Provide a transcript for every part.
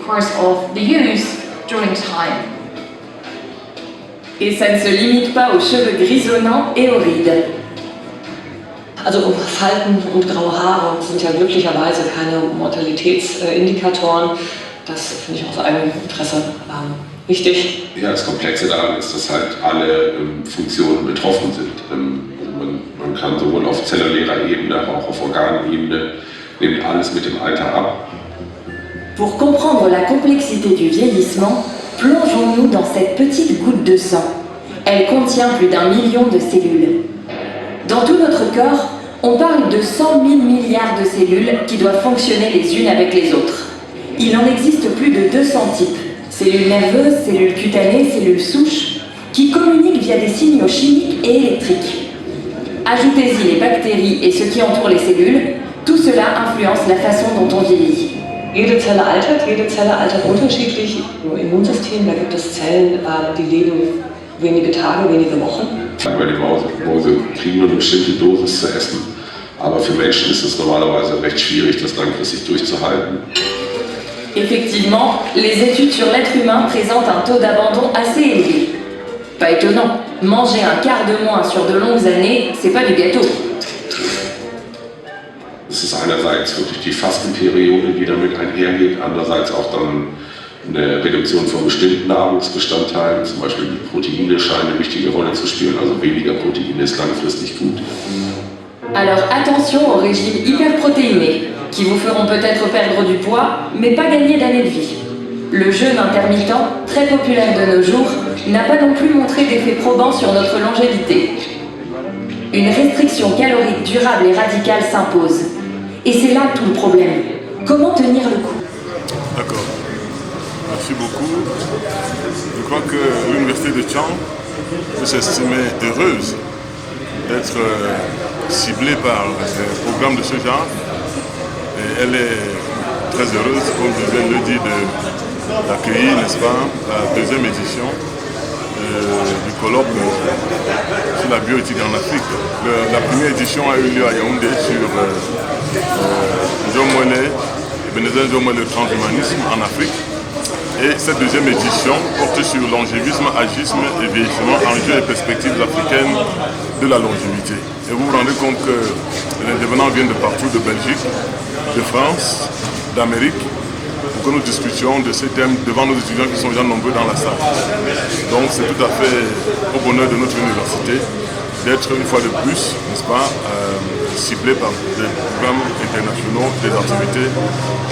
course of the use during time. Et ça ne se limite pas aux cheveux grisonnants et aux rides. Also Falten und graue Haare sind ja glücklicherweise keine Mortalitätsindikatoren. Das finde ich aus eigenem Interesse wichtig. Ja, das Komplexe daran ist, dass halt alle Funktionen betroffen sind. Man kann sowohl auf zellulärer Ebene, aber auch auf Organebene, nimmt alles mit dem Alter ab. Pour comprendre la complexité du vieillissement, plongeons-nous dans cette petite goutte de sang. Elle contient plus d'1 million de cellules. Dans tout notre corps, on parle de 100 000 milliards de cellules qui doivent fonctionner les unes avec les autres. Il en existe plus de 200 types. Cellules nerveuses, cellules cutanées, cellules souches, qui communiquent via des signaux chimiques et électriques. Ajoutez-y les bactéries et ce qui entoure les cellules, tout cela influence la façon dont on vieillit. Jede Zelle altert unterschiedlich. Im Immunsystem, da gibt es Zellen, die leben wenige Tage, wenige Wochen. Bei den Mäuse kriegen nur eine bestimmte Dosis zu essen, aber für Menschen ist es normalerweise recht schwierig, das langfristig durchzuhalten. Effectivement, les études sur l'être humain présentent un taux d'abandon assez élevé. Pas étonnant, manger un quart de moins sur de longues années, c'est pas du gâteau. Es ist einerseits wirklich die Fastenperiode, die damit einhergeht, andererseits auch dann eine Reduktion von bestimmten Nahrungsbestandteilen, zum Beispiel die Proteine scheinen eine wichtige Rolle zu spielen, also weniger Proteine ist langfristig gut. Alors attention aux régimes hyperprotéinés, qui vous feront peut-être perdre du poids, mais pas gagner d'années de vie. Le jeûne intermittent, très populaire de nos jours, n'a pas non plus montré d'effet probant sur notre longévité. Une restriction calorique durable et radicale s'impose. Et c'est là tout le problème. Comment tenir le coup? D'accord. Merci beaucoup. Je crois que l'université de Tchang peut s'estimer heureuse d'être ciblée par un programme de ce genre. Et elle est très heureuse, comme je viens de le dire, d'accueillir, n'est-ce pas, la deuxième édition du colloque sur la bioéthique en Afrique. La première édition a eu lieu à Yaoundé sur Ebenezer Njomwele, le transhumanisme en Afrique. Et cette deuxième édition porte sur longévisme, agisme et vieillissement, enjeux et perspectives africaines de la longévité. Et vous vous rendez compte que les intervenants viennent de partout, de Belgique, de France, d'Amérique, pour que nous discutions de ces thèmes devant nos étudiants qui sont déjà nombreux dans la salle. Donc c'est tout à fait au bonheur de notre université d'être une fois de plus, n'est-ce pas, ciblé par des programmes internationaux, des activités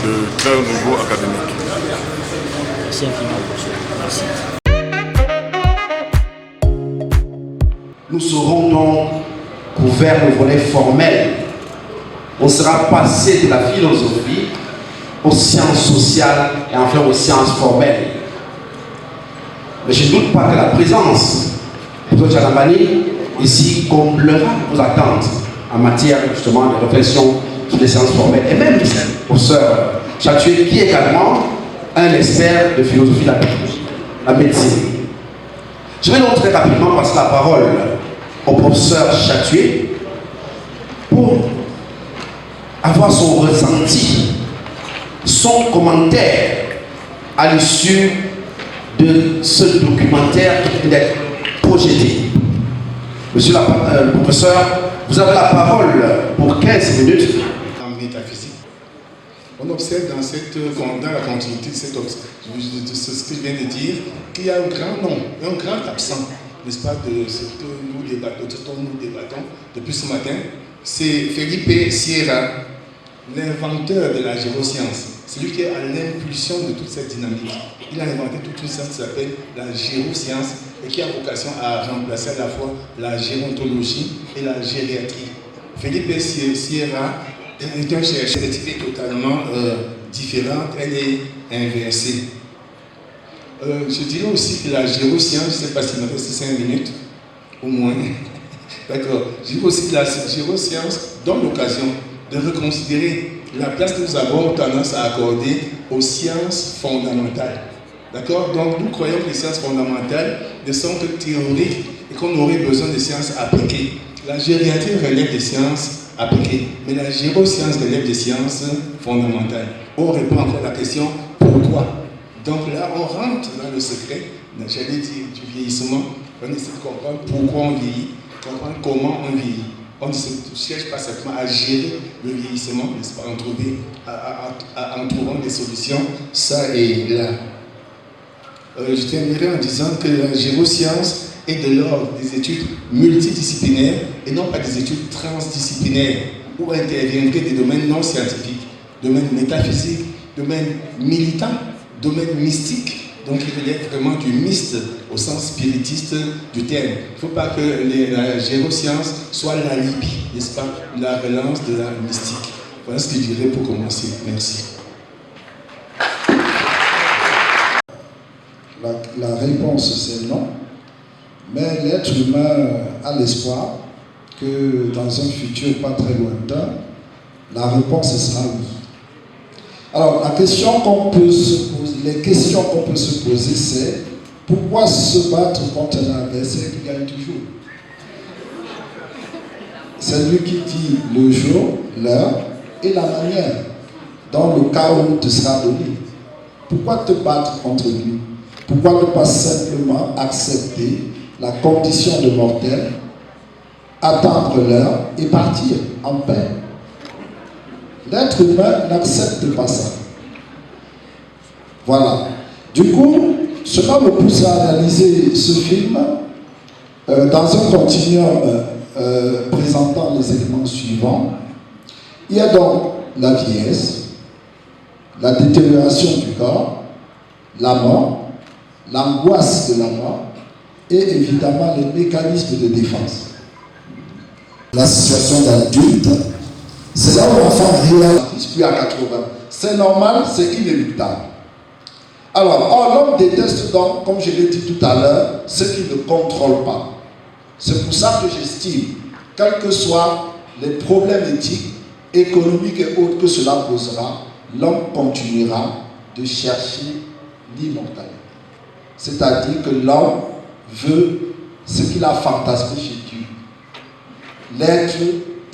de très haut niveau académique. Merci infiniment pour ça. Merci. Nous serons donc couverts le volet formel. On sera passé de la philosophie aux sciences sociales et enfin aux sciences formelles. Mais je ne doute pas que la présence de Tchalambani ici comblera vos attentes en matière justement de réflexion sur les sciences formelles et même du professeur Chatué qui est également un expert de philosophie de la médecine. Je vais donc très rapidement passer la parole au professeur Chatué pour avoir son ressenti, son commentaire à l'issue de ce documentaire qui vient d'être projeté. Monsieur le professeur, vous avez la parole pour 15 minutes. En métaphysique, on observe dans la continuité de ce que je viens de dire, qu'il y a un grand nom, un grand absent, n'est-ce pas, de ce dont nous débattons depuis ce matin. C'est Felipe Sierra, l'inventeur de la géroscience. C'est lui qui est à l'impulsion de toute cette dynamique. Il a inventé toute une science qui s'appelle la géroscience et qui a vocation à remplacer à la fois la gérontologie et la gériatrie. Felipe Sierra est un chercheur d'éthique totalement différente, elle est inversée. Je dirais aussi que la géroscience, je ne sais pas s'il me reste 5 minutes, au moins. D'accord. Je dirais aussi que la géroscience donne l'occasion de reconsidérer la place que nous avons tendance à accorder aux sciences fondamentales. D'accord? Donc nous croyons que les sciences fondamentales ne sont que théoriques et qu'on aurait besoin de sciences appliquées. La gériatrie relève des sciences appliquées, mais la géroscience relève des sciences fondamentales. On répond encore à la question pourquoi poids. Donc là, on rentre dans le secret, j'allais dire, du vieillissement. On essaie de comprendre pourquoi on vieillit, comprendre comment on vieillit. On ne cherche pas simplement à gérer le vieillissement, mais c'est pas en trouvant des solutions, ça et là. Je terminerai en disant que la géroscience est de l'ordre des études multidisciplinaires et non pas des études transdisciplinaires où interviendraient des domaines non scientifiques, domaines métaphysiques, domaines militants, domaines mystiques. Donc il relève vraiment du myste au sens spiritiste du terme. Il ne faut pas que la géroscience soit l'alibi, n'est-ce pas, la relance de la mystique. Voilà ce que je dirais pour commencer. Merci. La réponse c'est non, mais l'être humain a l'espoir que dans un futur pas très lointain, la réponse sera oui. Alors la question qu'on peut se poser, les questions qu'on peut se poser, c'est pourquoi se battre contre un adversaire qui gagne toujours? C'est lui qui dit le jour, l'heure et la manière dans le cas où te sera donné. Pourquoi te battre contre lui? Pourquoi ne pas simplement accepter la condition de mortel, attendre l'heure et partir en paix? L'être humain n'accepte pas ça. Voilà. Du coup, cela me pousse à analyser ce film dans un continuum présentant les éléments suivants. Il y a donc la vieillesse, la détérioration du corps, la mort, l'angoisse de la mort et évidemment les mécanismes de défense. La situation d'adulte, c'est là où l'enfant réalise plus à 80. C'est normal, c'est inéluctable. Alors, l'homme déteste donc, comme je l'ai dit tout à l'heure, ce qui ne contrôle pas. C'est pour ça que j'estime, quels que soient les problèmes éthiques, économiques et autres que cela posera, l'homme continuera de chercher l'immortalité. C'est-à-dire que l'homme veut ce qu'il a fantasmé chez Dieu, l'être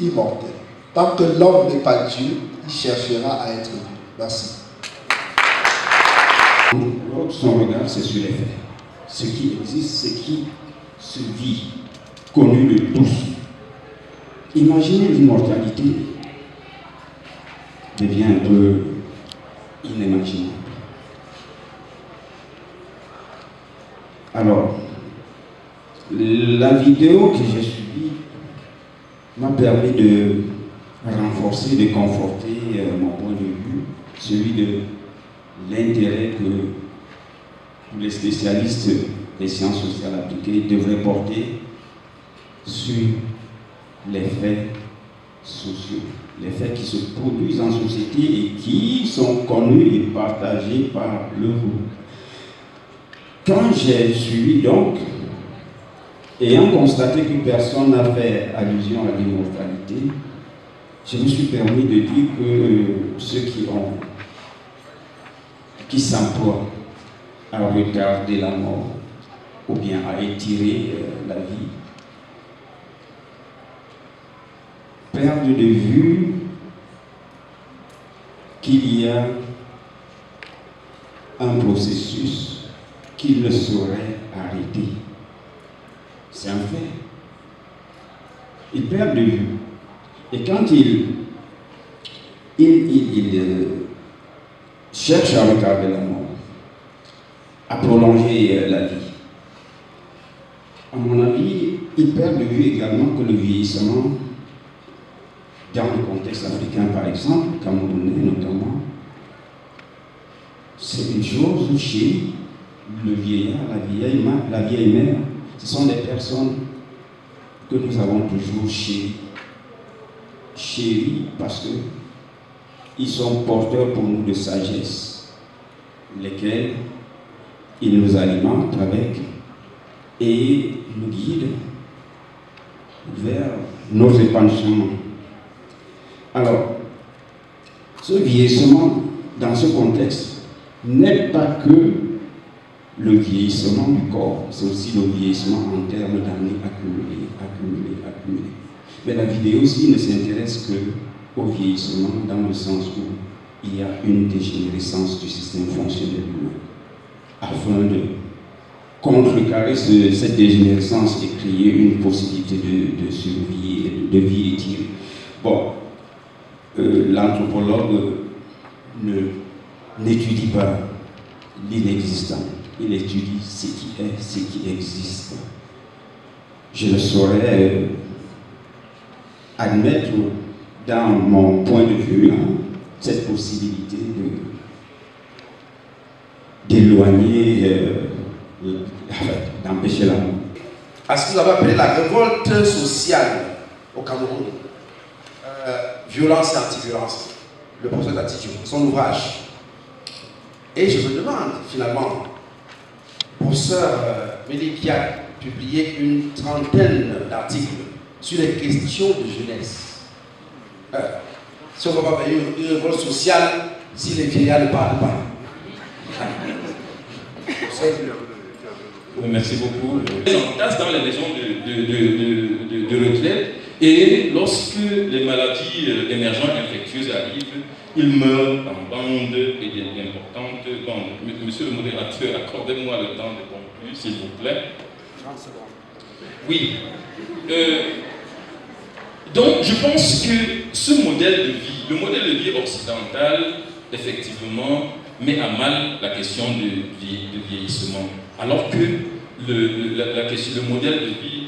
immortel. Tant que l'homme n'est pas Dieu, il cherchera à être Dieu. Merci. Son regard, c'est sur les faits. Ce qui existe, ce qui se vit, connu de tous. Imaginez l'immortalité devient un peu inimaginable. Alors, la vidéo que j'ai suivie m'a permis de renforcer, de conforter mon point de vue, celui de l'intérêt que tous les spécialistes des sciences sociales appliquées devraient porter sur les faits sociaux, les faits qui se produisent en société et qui sont connus et partagés par le groupe. Quand j'ai suivi donc, ayant constaté que personne n'a fait allusion à l'immortalité, je me suis permis de dire que ceux qui s'emploient à retarder la mort ou bien à étirer la vie perdent de vue qu'il y a un processus qu'ils ne sauraient arrêter. C'est un fait. Ils perdent de vue. Et quand ils cherchent à retarder la mort, à prolonger la vie, à mon avis, ils perdent de vue également que le vieillissement, dans le contexte africain par exemple, camerounais notamment, c'est une chose chez le vieillard, la vieille mère, ce sont des personnes que nous avons toujours chéris parce qu'ils sont porteurs pour nous de sagesse, lesquels ils nous alimentent avec et nous guident vers nos épanouissements. Alors, ce vieillissement, dans ce contexte, n'est pas que le vieillissement du corps, c'est aussi le vieillissement en termes d'années accumulées. Mais la vidéo aussi ne s'intéresse qu'au vieillissement dans le sens où il y a une dégénérescence du système fonctionnel humain. Afin de contrecarrer cette dégénérescence et créer une possibilité de survie et de vie étirée. Bon, l'anthropologue n'étudie pas l'inexistant, il étudie ce qui est, ce qui existe. Je ne saurais admettre dans mon point de vue cette possibilité d'éloigner, d'empêcher la mort. À ce que vous avez appelé la révolte sociale au Cameroun, violence et anti-violence, le professeur Datidjo, son ouvrage. Et je me demande finalement, le professeur Méli qui a publié une trentaine d'articles sur les questions de jeunesse. Si on ne va pas payer une révolte sociale si les vieillards ne parlent pas. Merci beaucoup. On tasse dans les maisons de retraite et lorsque les maladies émergentes infectieuses arrivent, ils meurent en bandes et d'importantes bandes. Monsieur le modérateur, accordez-moi le temps de conclure, s'il vous plaît. 30 secondes. Oui. Donc, je pense que ce modèle de vie, le modèle de vie occidental, effectivement, met à mal la question de vieillissement. Alors que le modèle de vie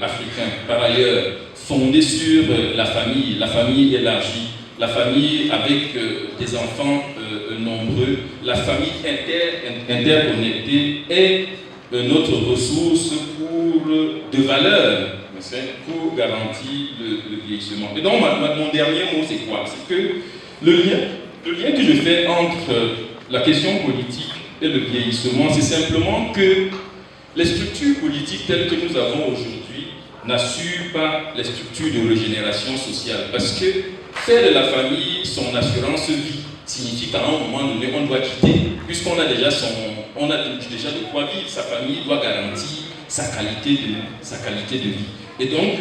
africain, par ailleurs, fondé sur la famille élargie, la famille avec des enfants nombreux, la famille interconnectée est notre ressource de valeur pour garantir le vieillissement. Et donc, mon dernier mot, c'est quoi? C'est que le lien que je fais entre la question politique et le vieillissement, c'est simplement que les structures politiques telles que nous avons aujourd'hui n'assurent pas les structures de régénération sociale. Parce que faire de la famille son assurance vie signifie qu'à un moment donné, on doit quitter, puisqu'on a déjà de quoi vivre. Sa famille doit garantir sa qualité de vie. Et donc,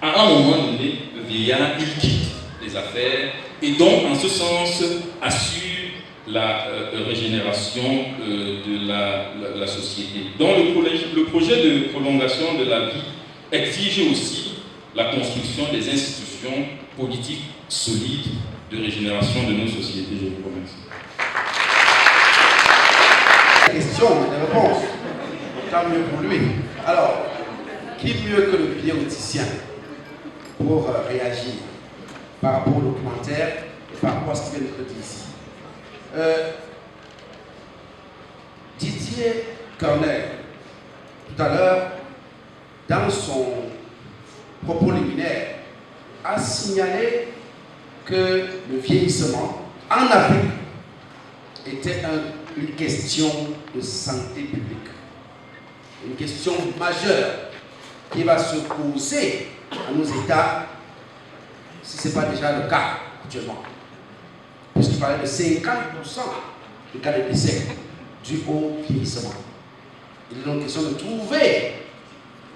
à un moment donné, le vieillard, il quitte les affaires et donc, en ce sens, assure la régénération de la société. Donc, le projet de prolongation de la vie exige aussi la construction des institutions politiques solides de régénération de nos sociétés. Je vous remercie. Question, des réponses. Tant mieux pour lui. Alors, qui mieux que le bioéthicien pour réagir par rapport au documentaire et par rapport à ce qui vient d'être dit ici? Didier Corneille, tout à l'heure, dans son propos liminaire, a signalé que le vieillissement en Afrique était une question de santé publique, une question majeure qui va se poser à nos États si ce n'est pas déjà le cas actuellement. Puisqu'il parlait de 50% de cas de décès dû au vieillissement. Il est donc question de trouver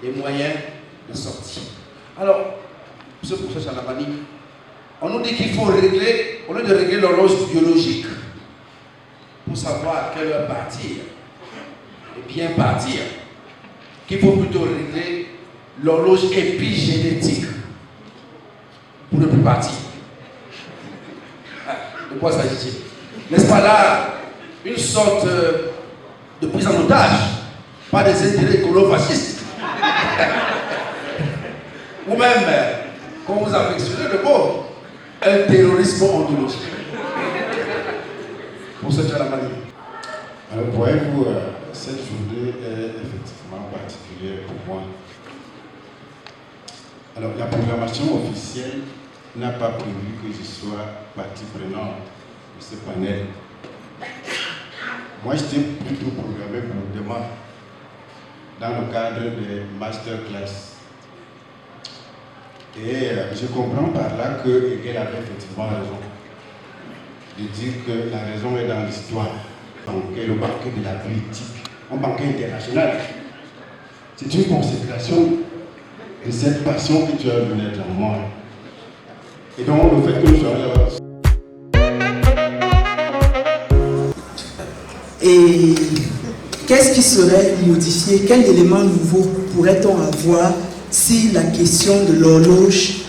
les moyens de sortir. Alors, ce professeur Chanabani, on nous dit qu'il faut régler, au lieu de régler l'horloge biologique, pour savoir à quelle heure partir, et bien partir, qu'il faut plutôt régler l'horloge épigénétique pour ne plus partir. De quoi s'agit-il? N'est-ce pas là une sorte de prise en otage par des intérêts écolo-fascistes? Ou même, comme vous affectionnez le mot, un terrorisme ontologique. Pour ce cas-là, alors, voyez-vous, cette journée est effectivement particulière pour moi. Alors, la programmation officielle n'a pas prévu que je sois partie prenante de ce panel. Moi, j'étais plutôt programmé pour demain, dans le cadre des masterclass. Et je comprends par là que Hegel avait effectivement raison de dire que la raison est dans l'histoire. Donc, le banquet de la politique, un banquet international. C'est une consécration de cette passion que tu as donnée en moi. Et donc, le fait que nous soyons là Et qu'est-ce qui serait modifié? Quel élément nouveau pourrait-on avoir si la question de l'horloge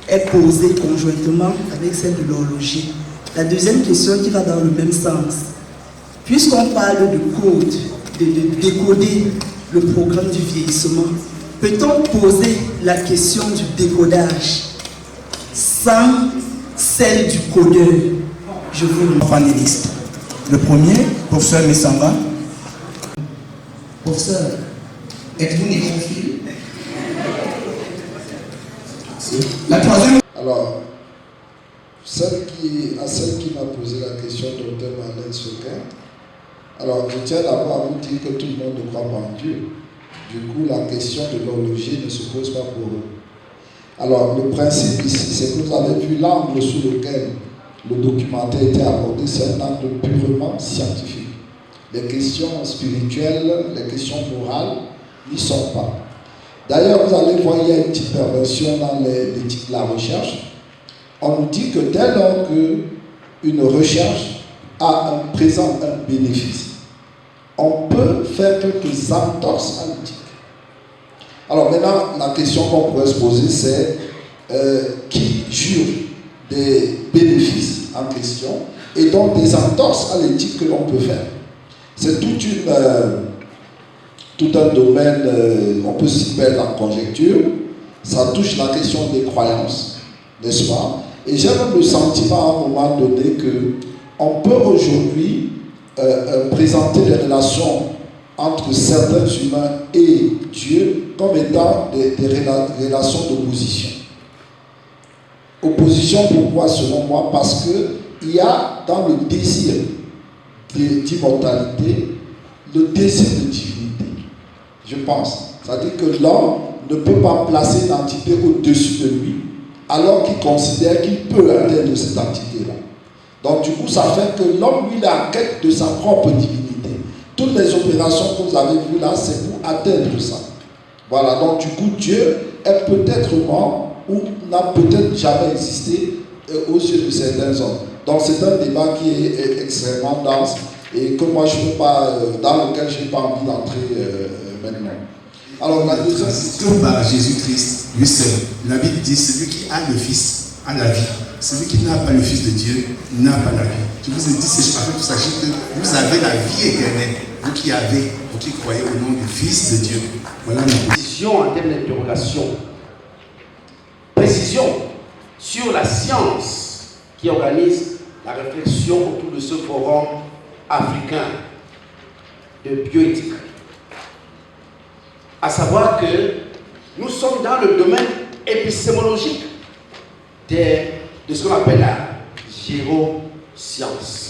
est posée conjointement avec celle de l'horloger? La deuxième question qui va dans le même sens. Puisqu'on parle de code, de décoder le programme du vieillissement, peut-on poser la question du décodage sans celle du codeur? Je vous le panéliste. Le premier, professeur Messanga. Professeur, êtes-vous nécrophile? La troisième. Alors, celle qui m'a posé la question, Dr Marlène Sequin, alors je tiens d'abord à vous dire que tout le monde ne croit pas en Dieu. Du coup, la question de l'horloger ne se pose pas pour eux. Alors, le principe ici, c'est que vous avez vu l'angle sous lequel le documentaire a été abordé, c'est un angle purement scientifique. Les questions spirituelles, les questions morales n'y sont pas. D'ailleurs, vous allez voir, il y a une petite perversion dans l'éthique de la recherche. On nous dit que dès lors qu'une recherche présente un bénéfice, on peut faire quelques entorses à l'éthique. Alors maintenant, la question qu'on pourrait se poser, c'est qui jure des bénéfices en question et donc des entorses à l'éthique que l'on peut faire. C'est tout un domaine, on peut s'y perdre en conjecture, ça touche la question des croyances, n'est-ce pas? Et j'ai même le sentiment à un moment donné qu'on peut aujourd'hui présenter les relations entre certains humains et Dieu comme étant des relations d'opposition. Opposition pourquoi selon moi? Parce qu'il y a dans le désir d'immortalité le désir de divinité, je pense. C'est-à-dire que l'homme ne peut pas placer une entité au-dessus de lui alors qu'il considère qu'il peut atteindre cette entité-là. Donc du coup, ça fait que l'homme, lui, est en quête de sa propre divinité. Toutes les opérations que vous avez vues là, c'est pour atteindre ça. Voilà, donc du coup, Dieu est peut-être mort ou n'a peut-être jamais existé aux yeux de certains hommes. Donc c'est un débat qui est extrêmement dense et que moi je ne peux pas, dans lequel je n'ai pas envie d'entrer maintenant. Alors la deuxième question. Tout par Jésus-Christ, lui seul. La Bible dit celui qui a le Fils a la vie. Celui qui n'a pas le Fils de Dieu n'a pas la vie. Je vous ai dit, c'est afin que vous sachiez que vous avez la vie éternelle. Vous qui croyez au nom du Fils de Dieu. Voilà ma précision en termes d'interrogation. Précision sur la science qui organise la réflexion autour de ce forum africain de bioéthique. À savoir que nous sommes dans le domaine épistémologique de ce qu'on appelle la géroscience.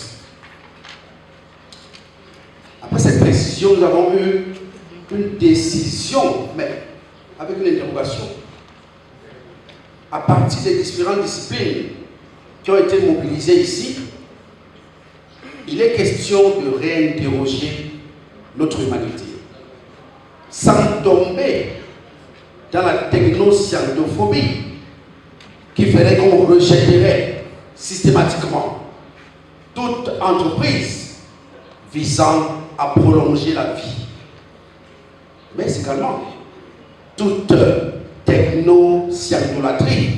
Après cette précision, nous avons eu une décision, mais avec une interrogation. À partir des différentes disciplines qui ont été mobilisées ici, il est question de réinterroger notre humanité, sans tomber dans la technoscientophobie qui ferait qu'on rejetterait systématiquement toute entreprise visant à prolonger la vie. Mais également toute technoscientolatrie,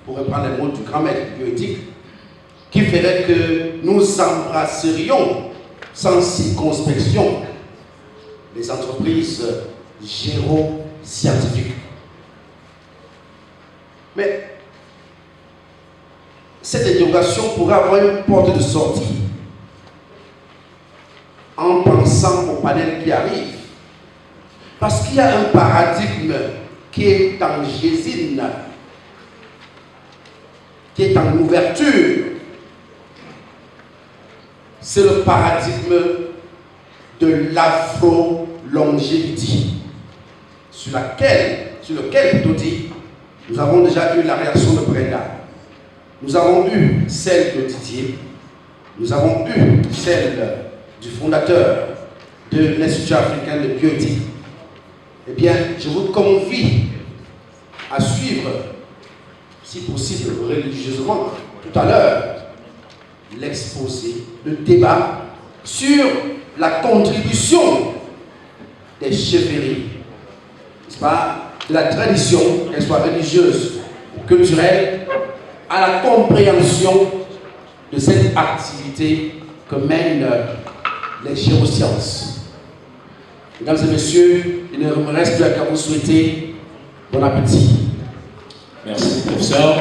pour reprendre les mots du grand maître bioéthique, qui ferait que nous embrasserions sans circonspection les entreprises géroscientifiques. Mais cette interrogation pourrait avoir une porte de sortie en pensant au panel qui arrive. Parce qu'il y a un paradigme qui est en gésine, qui est en ouverture. C'est le paradigme de l'afro-longévité, sur lequel plutôt dit, nous avons déjà eu la réaction de Brenda, nous avons eu celle de Didier, nous avons eu celle du fondateur de l'Institut africain de bioéthique. Eh bien, je vous convie à suivre, si possible religieusement, tout à l'heure, l'exposé, le débat sur la contribution des chefferies, n'est-ce pas, de la tradition, qu'elle soit religieuse ou culturelle, à la compréhension de cette activité que mènent les géosciences. Mesdames et messieurs, il ne me reste plus qu'à vous souhaiter bon appétit. Merci, professeur.